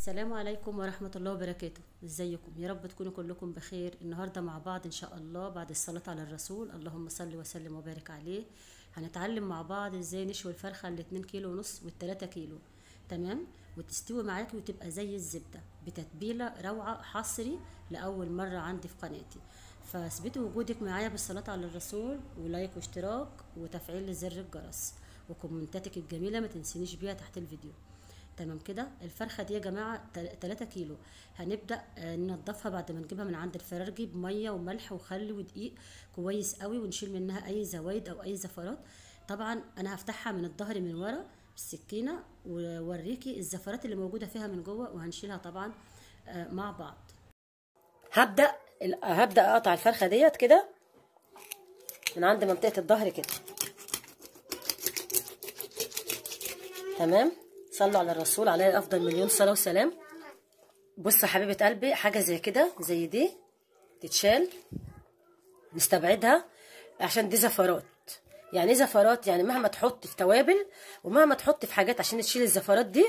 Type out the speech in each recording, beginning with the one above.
السلام عليكم ورحمة الله وبركاته. ازيكم؟ يا رب تكونوا كلكم بخير. النهاردة مع بعض ان شاء الله بعد الصلاة على الرسول، اللهم صل وسلم وبارك عليه. هنتعلم مع بعض ازاي نشوي الفرخة ال2 كيلو ونص وال3 كيلو، تمام؟ وتستوي معاكي وتبقى زي الزبدة بتتبيلة روعة، حصري لأول مرة عندي في قناتي. فاثبتوا وجودك معايا بالصلاة على الرسول ولايك واشتراك وتفعيل زر الجرس وكومنتاتك الجميلة ما تنسينيش بيها تحت الفيديو. تمام كده. الفرخه دي يا جماعه 3 كيلو. هنبدا ننضفها بعد ما نجيبها من عند الفرارجي بميه وملح وخل ودقيق كويس قوي، ونشيل منها اي زوايد او اي زفرات. طبعا انا هفتحها من الظهر من ورا بالسكينه واوريكي الزفرات اللي موجوده فيها من جوه، وهنشيلها طبعا مع بعض. هبدا اقطع الفرخه ديت كده من عند منطقه الظهر كده، تمام. صلوا على الرسول عليه افضل مليون صلاه وسلام. بص يا حبيبه قلبي، حاجه زي كده زي دي تتشال، نستبعدها عشان دي زفرات. يعني ايه زفرات؟ يعني مهما تحط في توابل ومهما تحط في حاجات عشان تشيل الزفرات دي،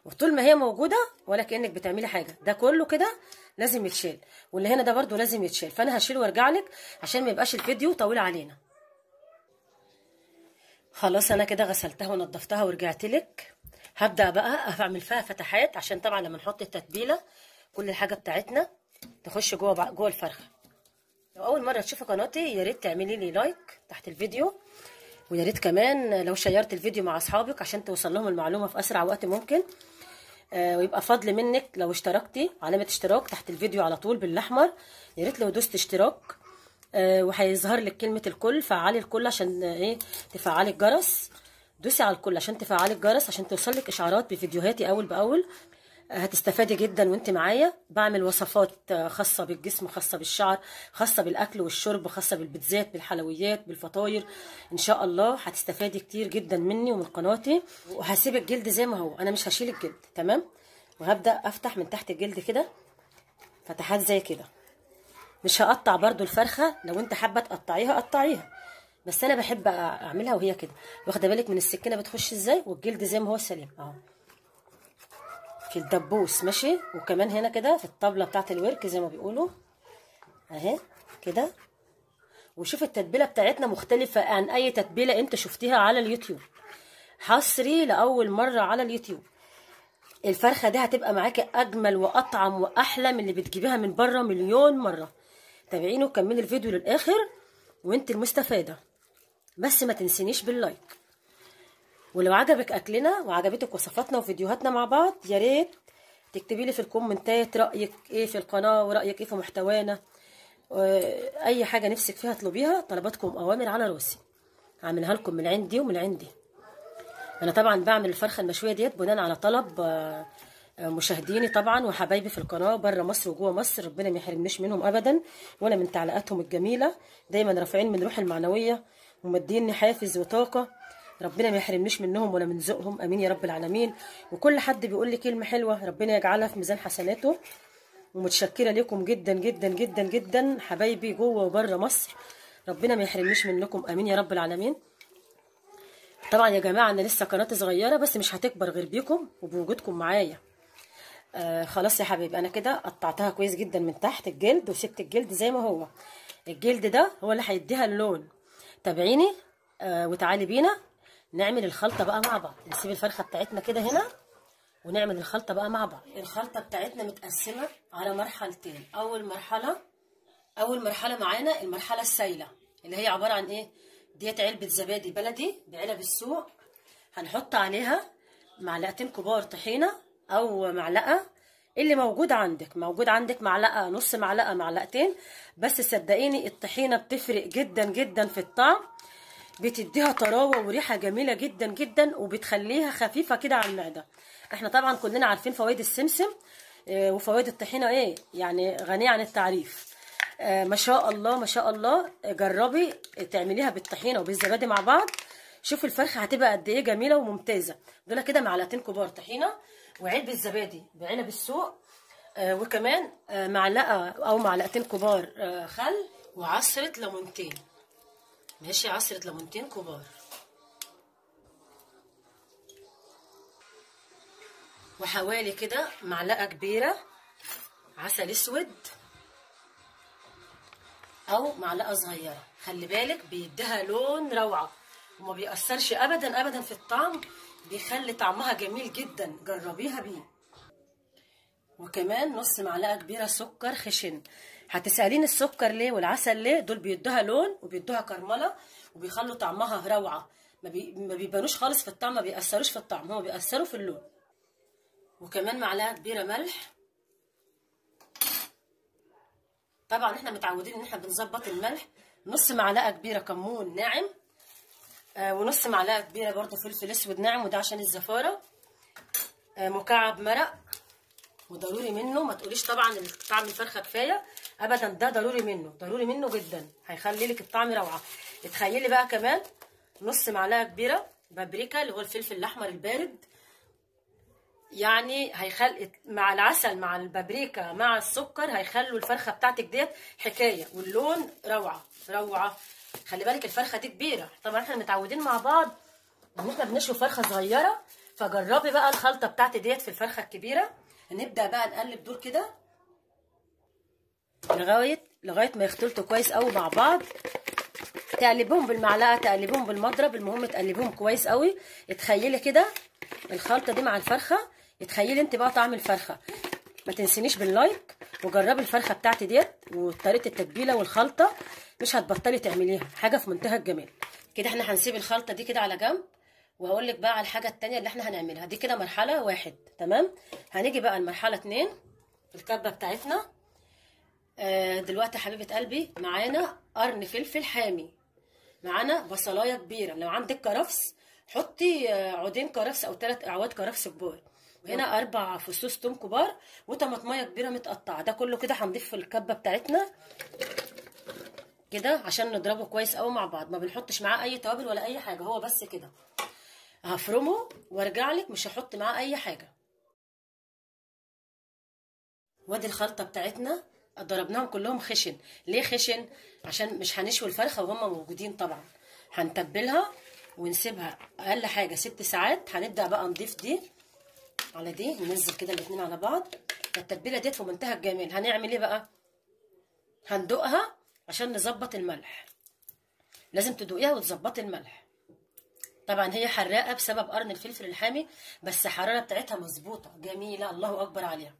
وطول ما هي موجوده ولا كانك بتعملي حاجه، ده كله كده لازم يتشال، واللي هنا ده برده لازم يتشال. فانا هشيله وارجع لك عشان ما يبقاش الفيديو طويل علينا. خلاص انا كده غسلتها ونضفتها ورجعت لك. هبدأ بقى اعمل فيها فتحات عشان طبعا لما نحط التتبيله كل الحاجه بتاعتنا تخش جوه الفرخه. لو اول مره تشوفي قناتي يا ريت تعملي لي لايك تحت الفيديو، ويا ريت كمان لو شيرت الفيديو مع اصحابك عشان توصل لهم المعلومه في اسرع وقت ممكن. ويبقى فضل منك لو اشتركتي، علامه اشتراك تحت الفيديو على طول بالاحمر، يا ريت لو دوست اشتراك. وهيظهر لك كلمه الكل، فعلي الكل عشان ايه؟ تفعلي الجرس. دوسي على الكل عشان تفعلي الجرس عشان توصلك اشعارات بفيديوهاتي اول باول. هتستفادي جدا وانت معايا. بعمل وصفات خاصه بالجسم، خاصه بالشعر، خاصه بالاكل والشرب، خاصه بالبيتزات، بالحلويات، بالفطاير. ان شاء الله هتستفادي كتير جدا مني ومن قناتي. وهسيب الجلد زي ما هو، انا مش هشيل الجلد، تمام. وهبدا افتح من تحت الجلد كده فتحات زي كده. مش هقطع برضو الفرخه، لو انت حابه تقطعيها قطعيها، بس انا بحب اعملها وهي كده. واخده بالك من السكينه بتخش ازاي، والجلد زي ما هو سليم اهو في الدبوس ماشي. وكمان هنا كده في الطبله بتاعت الورك زي ما بيقولوا اهي كده. وشوف التتبيله بتاعتنا مختلفه عن اي تتبيله انت شفتيها على اليوتيوب، حصري لاول مره على اليوتيوب. الفرخه دي هتبقى معاكي اجمل واطعم واحلى من اللي بتجيبيها من بره مليون مره. تابعيني وكملي الفيديو للاخر وانت المستفاده، بس ما تنسينيش باللايك. ولو عجبك اكلنا وعجبتك وصفاتنا وفيديوهاتنا مع بعض، يا ريت تكتبي لي في الكومنتات رايك ايه في القناه ورايك ايه في محتوانا. اي حاجه نفسك فيها اطلبيها، طلباتكم اوامر على راسي، هعملها لكم من عندي ومن عندي. انا طبعا بعمل الفرخه المشويه ديت بناء على طلب مشاهديني طبعا وحبايبي في القناه بره مصر وجوه مصر. ربنا ما يحرمنيش منهم ابدا ولا من تعليقاتهم الجميله، دايما رافعين من روحي المعنويه ومديني حافز وطاقه. ربنا ما يحرمنيش منهم ولا من ذوقهم، امين يا رب العالمين. وكل حد بيقول لي كلمه حلوه ربنا يجعلها في ميزان حسناته. ومتشكره لكم جدا جدا جدا جدا حبايبي جوه وبره مصر، ربنا ما يحرمنيش منكم، امين يا رب العالمين. طبعا يا جماعه انا لسه قناتي صغيره بس مش هتكبر غير بيكم وبوجودكم معايا. خلاص يا حبيبي، انا كده قطعتها كويس جدا من تحت الجلد وسبت الجلد زي ما هو. الجلد ده هو اللي هيديها اللون. تابعيني وتعالي بينا نعمل الخلطه بقى مع بعض. نسيب الفرخه بتاعتنا كده هنا ونعمل الخلطه بقى مع بعض. الخلطه بتاعتنا متقسمه على مرحلتين. اول مرحله معانا المرحله السايله اللي هي عباره عن ايه؟ ديت علبه زبادي بلدي بعلب السوق. هنحط عليها معلقتين كبار طحينه او معلقه اللي موجود عندك معلقه، نص معلقه، معلقتين. بس صدقيني الطحينه بتفرق جدا جدا في الطعم، بتديها طراوه وريحه جميله جدا جدا وبتخليها خفيفه كده على المعده. احنا طبعا كلنا عارفين فوائد السمسم وفوائد الطحينه ايه، يعني غنيه عن التعريف. ما شاء الله ما شاء الله. جربي تعمليها بالطحينه وبالزبادي مع بعض، شوفي الفرخه هتبقى قد ايه جميله وممتازه. دول كده معلقتين كبار طحينه وعلبه زبادي بعنب السوق، وكمان معلقه او معلقتين كبار خل وعصره ليمونتين. ماشي، عصره ليمونتين كبار. وحوالي كده معلقه كبيره عسل اسود او معلقه صغيره. خلي بالك بيديها لون روعه وما بيأثرش ابدا ابدا في الطعم، بيخلي طعمها جميل جدا، جربيها بيه. وكمان نص معلقه كبيره سكر خشن. هتسألين السكر ليه والعسل ليه؟ دول بيدوها لون وبيدوها كرمله وبيخلوا طعمها روعه، ما بيبانوش خالص في الطعم، ما بيأثروش في الطعم، هما بيأثروا في اللون. وكمان معلقه كبيره ملح. طبعا احنا متعودين ان احنا بنظبط الملح. نص معلقه كبيره كمون ناعم، ونص معلقه كبيره برضو فلفل اسود ناعم، وده عشان الزفاره. مكعب مرق، وضروري منه، ما تقوليش طبعا طعم الفرخه كفايه ابدا، ده ضروري منه، ضروري منه جدا، هيخلي لك الطعم روعه. اتخيلي بقى كمان نص معلقه كبيره بابريكا اللي هو الفلفل الاحمر البارد، يعني هيخلي مع العسل مع البابريكا مع السكر هيخلوا الفرخه بتاعتك ديت حكايه، واللون روعه روعه. خلي بالك الفرخه دي كبيره، طبعا احنا متعودين مع بعض ان احنا بنشوي فرخه صغيره، فجربي بقى الخلطه بتاعتي ديت في الفرخه الكبيره. نبدا بقى نقلب دول كده لغايه ما يختلطوا كويس قوي مع بعض. تقلبهم بالمعلقه، تقلبهم بالمضرب، المهم تقلبهم كويس قوي. اتخيلي كده الخلطه دي مع الفرخه، اتخيلي انت بقى طعم الفرخه. ما تنسينيش باللايك، وجربي الفرخه بتاعتي ديت وطريقه التتبيله والخلطه، مش هتبطلي تعمليها، حاجه في منتهى الجمال. كده احنا هنسيب الخلطه دي كده على جنب، وهقول لك بقى على الحاجه التانيه اللي احنا هنعملها. دي كده مرحله واحد، تمام. هنيجي بقى المرحله اتنين في الكبه بتاعتنا. دلوقتي يا حبيبه قلبي معانا قرن فلفل حامي، معانا بصلايه كبيره، لو عندك كرفس حطي عودين كرفس او 3 اعواد كرفس كبار، وهنا 4 فصوص توم كبار، وطماطميه كبيره متقطعه. ده كله كده هنضيف في الكبه بتاعتنا كده عشان نضربه كويس قوي مع بعض، ما بنحطش معاه اي توابل ولا اي حاجه، هو بس كده. هفرمه وارجع لك، مش هحط معاه اي حاجه. وادي الخلطه بتاعتنا ضربناهم كلهم خشن. ليه خشن؟ عشان مش هنشوي الفرخه وهم موجودين طبعا، هنتبلها ونسيبها اقل حاجه 6 ساعات. هنبدا بقى نضيف دي على دي، ننزل كده الاتنين على بعض. التتبيله ديت في منتهى الجمال. هنعمل ايه بقى؟ هندوقها عشان نظبط الملح، لازم تدوقيها وتظبطي الملح. طبعا هي حراقه بسبب قرن الفلفل الحامي، بس الحراره بتاعتها مظبوطه جميله، الله اكبر عليها.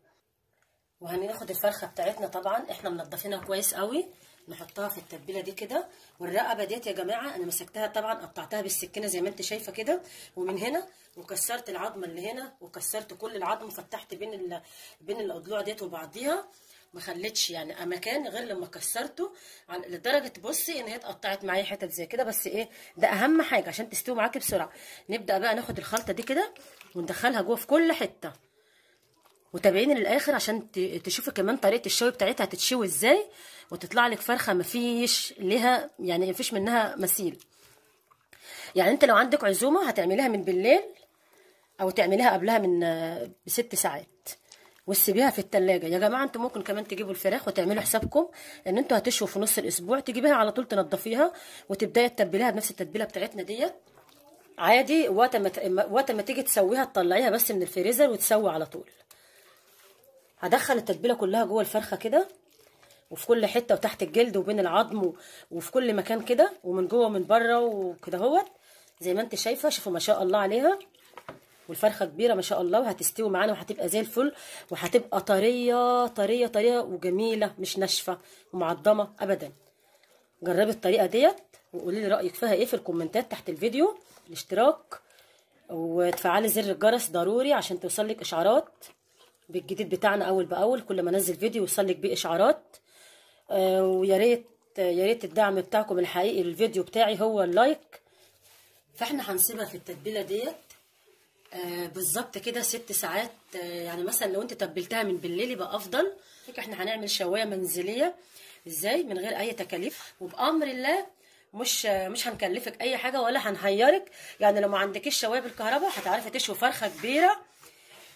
وهناخد الفرخه بتاعتنا، طبعا احنا منضفينها كويس قوي، نحطها في التتبيله دي كده. والرقبه ديت يا جماعه انا مسكتها طبعا، قطعتها بالسكينه زي ما انت شايفه كده، ومن هنا وكسرت العظمه اللي هنا، وكسرت كل العظم، وفتحت بين الاضلاع ديت وبعضيها، ما خليتش يعني مكان غير لما كسرته لدرجه بصي ان هي اتقطعت معايا حتت زي كده. بس ايه ده اهم حاجه عشان تستوي معاكي بسرعه. نبدا بقى ناخد الخلطه دي كده وندخلها جوه في كل حته، وتابعيني للاخر عشان تشوفي كمان طريقه الشوي بتاعتها هتتشوي ازاي، وتطلع لك فرخه مفيش ليها يعني مفيش منها مثيل. يعني انت لو عندك عزومه هتعمليها من بالليل او تعمليها قبلها ب6 ساعات وتسيبيها في التلاجة. يا جماعه انتوا ممكن كمان تجيبوا الفراخ وتعملوا حسابكم ان انتوا هتشووا في نص الاسبوع، تجيبيها على طول تنضفيها وتبداي تتبليها بنفس التتبيله بتاعتنا ديت عادي. وقت ما تيجي تسويها تطلعيها بس من الفريزر وتسوي على طول. هدخل التتبيله كلها جوه الفرخه كده، وفي كل حته، وتحت الجلد وبين العظم وفي كل مكان كده، ومن جوه ومن بره وكده اهوت زي ما انت شايفه. شوفوا ما شاء الله عليها، والفرخه كبيره ما شاء الله، وهتستوي معانا وهتبقى زي الفل، وهتبقى طريه طريه طريه وجميله، مش ناشفه ومعضمه ابدا. جربي الطريقه ديت وقولي لي رايك فيها ايه في الكومنتات تحت الفيديو. الاشتراك وتفعلي زر الجرس ضروري عشان توصلك اشعارات بالجديد بتاعنا اول باول، كل ما انزل فيديو يوصلك بيه اشعارات. ويا ريت يا ريت الدعم بتاعكم الحقيقي للفيديو بتاعي هو اللايك. فاحنا هنسيبها في التتبيله ديت بالظبط كده 6 ساعات. يعني مثلا لو انت تبلتها من بالليل يبقى افضل. احنا هنعمل شوايه منزليه ازاي من غير اي تكاليف وبامر الله، مش هنكلفك اي حاجه ولا هنهيرك. يعني لو ما عندكيش شوايه بالكهرباء هتعرفي تشوي فرخه كبيره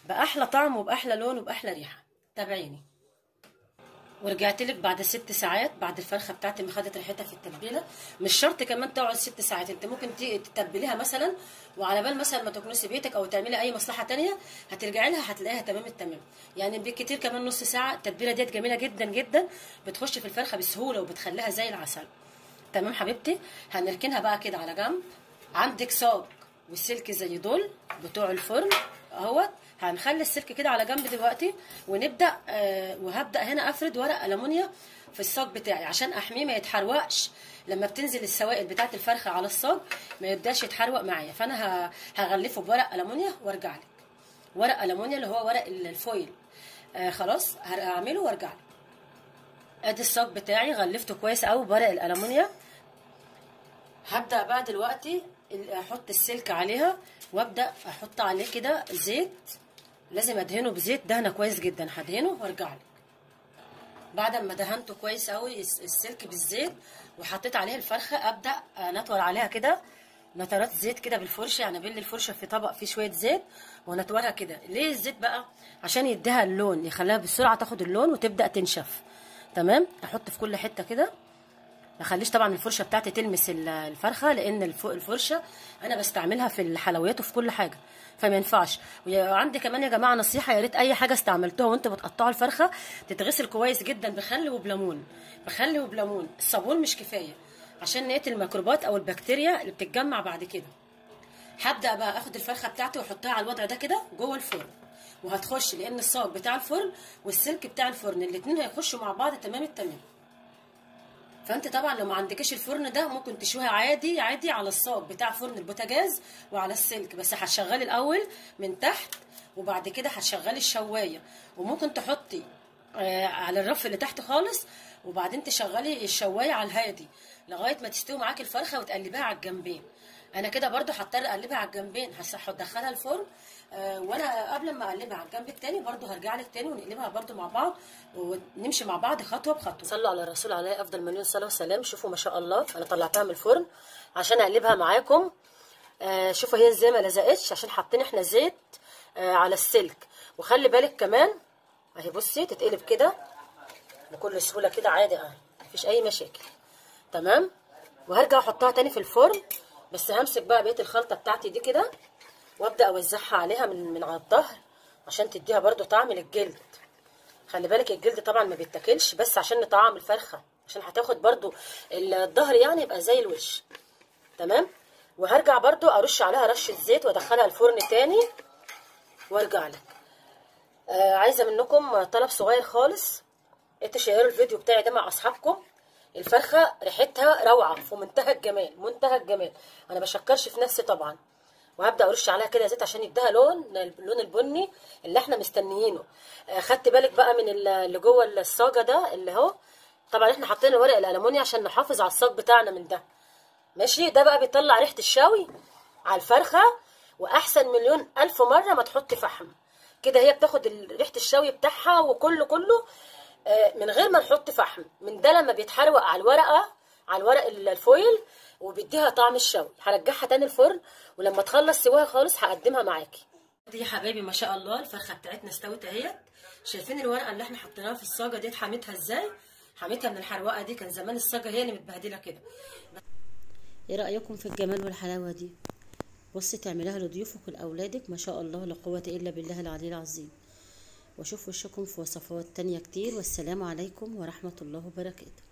باحلى طعم وباحلى لون وباحلى ريحه. تابعيني. ورجعت لك بعد 6 ساعات بعد الفرخه بتاعتي ما خدت ريحتها في التتبيله. مش شرط كمان تقعد 6 ساعات، انت ممكن تتبليها مثلا، وعلى بال مثلا ما تكنسي بيتك او تعملي اي مصلحه تانية هترجعي لها هتلاقيها تمام التمام. يعني بالكتير كمان نص ساعه. التتبيله ديت جميله جدا جدا، بتخش في الفرخه بسهوله وبتخليها زي العسل. تمام حبيبتي. هنركنها بقى كده على جنب. عندك صاج والسلك زي دول بتوع الفرن اهوت. هنخلي السلك كده على جنب دلوقتي، ونبدا وهبدا هنا افرد ورق المونيا في الصاج بتاعي عشان احميه ما يتحرقش. لما بتنزل السوائل بتاعه الفرخه على الصاج ما يبداش يتحرق معايا. فانا هغلفه بورق المونيا وارجع لك. ورق المونيا اللي هو ورق الفويل. خلاص هعمله وارجع لك. ادي الصاج بتاعي غلفته كويس قوي بورق الالومنيا. هبدا بقى دلوقتي احط السلك عليها وابدا احط عليه كده زيت. لازم ادهنه بزيت دهنه كويس جدا. هدهنه وارجع لك. بعد ما دهنته كويس قوي السلك بالزيت وحطيت عليه الفرخه، ابدا نطول عليها كده نترات زيت كده بالفرشه. يعني ابل الفرشه في طبق فيه شويه زيت ونتورها كده. ليه الزيت بقى؟ عشان يديها اللون، يخليها بسرعه تاخد اللون وتبدا تنشف. تمام. احط في كل حته كده. ما اخليش طبعا الفرشه بتاعتي تلمس الفرخه، لان الفرشه انا بستعملها في الحلويات وفي كل حاجه، فما ينفعش. وعندي كمان يا جماعه نصيحه، يا ريت اي حاجه استعملتوها وانتوا بتقطعوا الفرخه تتغسل كويس جدا بخل وبليمون. بخل وبليمون. الصابون مش كفايه عشان نقتل الميكروبات او البكتيريا اللي بتتجمع بعد كده. هبدا بقى اخد الفرخه بتاعتي واحطها على الوضع ده كده جوه الفرن، وهتخش لان الصاج بتاع الفرن والسلك بتاع الفرن الاثنين هيخشوا مع بعض تمام التمام. فانت طبعا لو ما عندكش الفرن ده ممكن تشويها عادي عادي على الصاج بتاع فرن البوتاجاز وعلى السلك، بس هتشغلي الاول من تحت وبعد كده هتشغلي الشوايه. وممكن تحطي على الرف اللي تحت خالص، وبعدين تشغلي الشوايه على الهادي لغايه ما تستوي معاكي الفرخه وتقلبيها على الجنبين. انا كده برضو هضطر اقلبها على الجنبين. هدخلها الفرن وانا قبل ما اقلبها على الجنب التاني برضو هرجع لك تاني ونقلبها برضو مع بعض ونمشي مع بعض خطوه بخطوه. صلوا على الرسول عليه افضل مليون صلاه وسلام. شوفوا ما شاء الله انا طلعتها من الفرن عشان اقلبها معاكم. شوفوا هي ازاي ما لزقتش عشان حاطين احنا زيت على السلك. وخلي بالك كمان اهي بصي تتقلب كده بكل سهوله كده عادي اهي مفيش اي مشاكل. تمام. وهرجع احطها تاني في الفرن، بس همسك بقى بقيه الخلطه بتاعتي دي كده وابدا اوزعها عليها من على الظهر عشان تديها برده طعم للجلد. خلي بالك الجلد طبعا ما بيتاكلش، بس عشان نطعم الفرخه عشان هتاخد برده الظهر يعني يبقى زي الوش. تمام. وهرجع برده ارش عليها رشه زيت وادخلها الفرن تاني وارجع لك. عايزه منكم طلب صغير خالص، تشيروا الفيديو بتاعي ده مع اصحابكم. الفرخه ريحتها روعه في منتهى الجمال منتهى الجمال. انا بشكرش في نفسي طبعا. وهبدا ارش عليها كده زيت عشان يديها اللون البني اللي احنا مستنيينه. خدت بالك بقى من اللي جوه الصاجه ده اللي هو طبعا احنا حاطين ورق الالومنيا عشان نحافظ على الصاج بتاعنا من ده. ماشي. ده بقى بيطلع ريحه الشوي على الفرخه، واحسن مليون الف مره ما تحطي فحم. كده هي بتاخد ريحه الشوي بتاعها وكله من غير ما نحط فحم. من ده لما بيتحروق على الورق الفويل وبيديها طعم الشوي. هرجعها تاني الفرن ولما تخلص سواها خالص هقدمها معاكي. دي يا حبايبي ما شاء الله الفرخه بتاعتنا استوت اهيت. شايفين الورقه اللي احنا حطيناها في الصاجه ديت حميتها ازاي؟ حميتها من الحروقه دي. كان زمان الصاجه هي اللي متبهدله كده. ايه رايكم في الجمال والحلاوه دي؟ بصي تعمليها لضيوفك ولاولادك ما شاء الله لا قوه الا بالله العلي العظيم. واشوف وشكم في وصفات تانية كتير، والسلام عليكم ورحمه الله وبركاته.